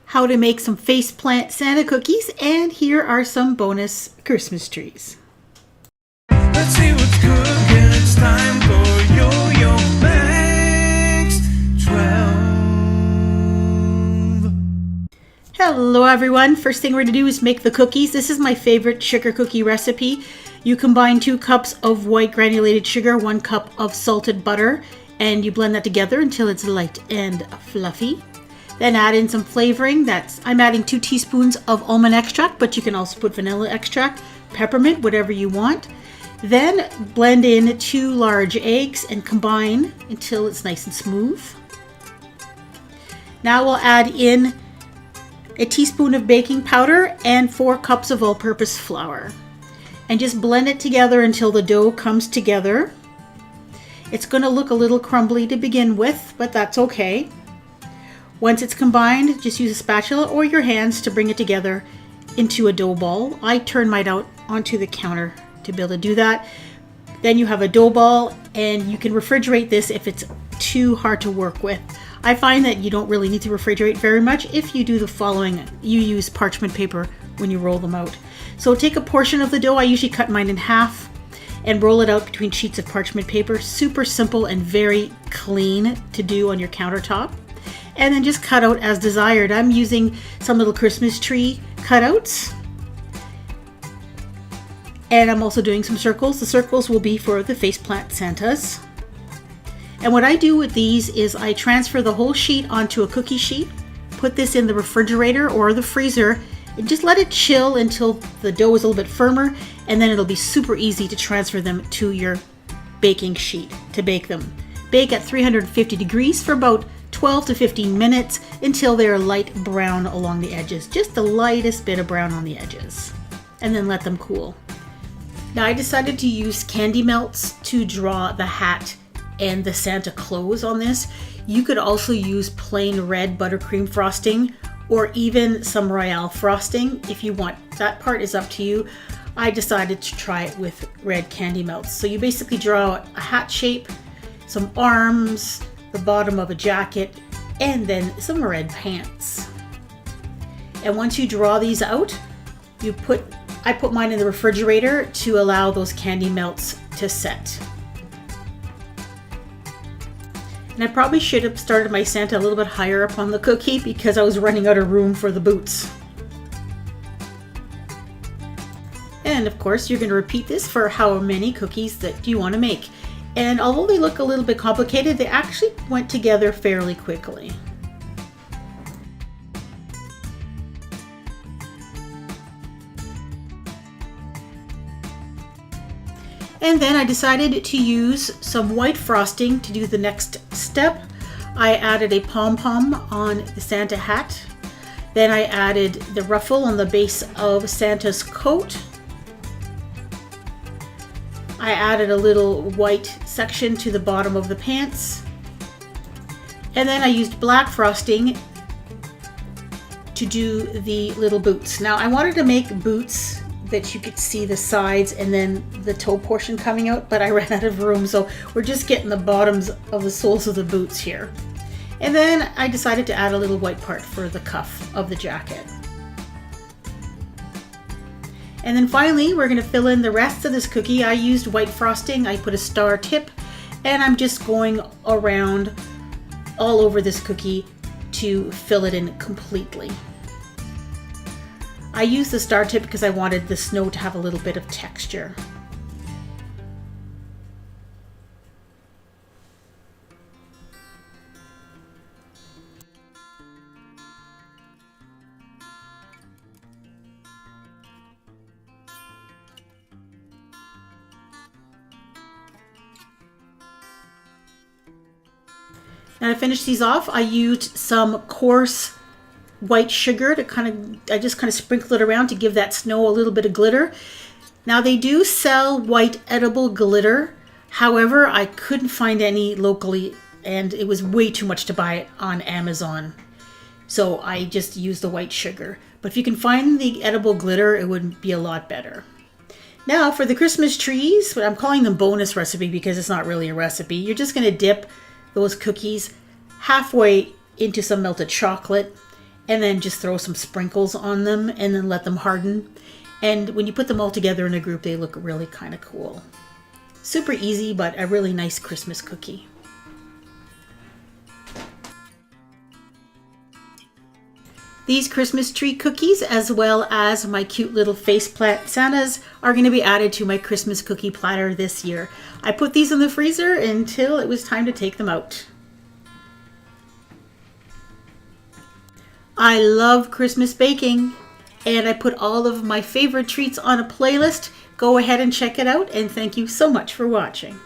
how to make some Faceplant Santa Cookies, and here are some bonus Christmas trees. Let's see what's cooking. It's time for Yo-Yo Max 12. Hello everyone. First thing we're going to do is make the cookies. This is my favorite sugar cookie recipe. You combine 2 cups of white granulated sugar, 1 cup of salted butter, and you blend that together until it's light and fluffy. Then add in some flavoring. I'm adding 2 teaspoons of almond extract, but you can also put vanilla extract, peppermint, whatever you want. Then blend in 2 large eggs and combine until it's nice and smooth. Now we'll add in a teaspoon of baking powder and 4 cups of all-purpose flour. And just blend it together until the dough comes together. It's going to look a little crumbly to begin with, but that's okay. Once it's combined, just use a spatula or your hands to bring it together into a dough ball. I turn mine out onto the counter to be able to do that. Then you have a dough ball, and you can refrigerate this if it's too hard to work with. I find that you don't really need to refrigerate very much if you do the following. You use parchment paper when you roll them out. So take a portion of the dough, I usually cut mine in half, and roll it out between sheets of parchment paper. Super simple and very clean to do on your countertop. And then just cut out as desired. I'm using some little Christmas tree cutouts. And I'm also doing some circles. The circles will be for the Faceplant Santas. And what I do with these is I transfer the whole sheet onto a cookie sheet, put this in the refrigerator or the freezer, and just let it chill until the dough is a little bit firmer, and then it'll be super easy to transfer them to your baking sheet to bake them. Bake at 350 degrees for about 12 to 15 minutes until they're light brown along the edges, just the lightest bit of brown on the edges, and then let them cool. Now I decided to use candy melts to draw the hat and the Santa clothes on this. You could also use plain red buttercream frosting or even some Royale frosting if you want. That part is up to you. I decided to try it with red candy melts. So you basically draw a hat shape, some arms, the bottom of a jacket, and then some red pants. And once you draw these out, I put mine in the refrigerator to allow those candy melts to set. And I probably should have started my Santa a little bit higher up on the cookie because I was running out of room for the boots. And of course, you're going to repeat this for how many cookies that you want to make. And although they look a little bit complicated, they actually went together fairly quickly. And then I decided to use some white frosting to do the next step. I added a pom-pom on the Santa hat. Then I added the ruffle on the base of Santa's coat. I added a little white section to the bottom of the pants. And then I used black frosting to do the little boots. Now I wanted to make boots that you could see the sides and then the toe portion coming out, but I ran out of room, so we're just getting the bottoms of the soles of the boots here. And then I decided to add a little white part for the cuff of the jacket. And then finally, we're going to fill in the rest of this cookie. I used white frosting, I put a star tip, and I'm just going around all over this cookie to fill it in completely. I used the star tip because I wanted the snow to have a little bit of texture. Now to finish these off, I used some coarse white sugar to I just kind of sprinkled it around to give that snow a little bit of glitter. Now they do sell white edible glitter. However, I couldn't find any locally and it was way too much to buy it on Amazon. So I just used the white sugar. But if you can find the edible glitter, it would be a lot better. Now for the Christmas trees, I'm calling them bonus recipe because it's not really a recipe. You're just going to dip those cookies halfway into some melted chocolate and then just throw some sprinkles on them and then let them harden. And when you put them all together in a group, they look really kind of cool. Super easy, but a really nice Christmas cookie. These Christmas tree cookies, as well as my cute little faceplant Santas, are going to be added to my Christmas cookie platter this year. I put these in the freezer until it was time to take them out. I love Christmas baking, and I put all of my favorite treats on a playlist. Go ahead and check it out, and thank you so much for watching.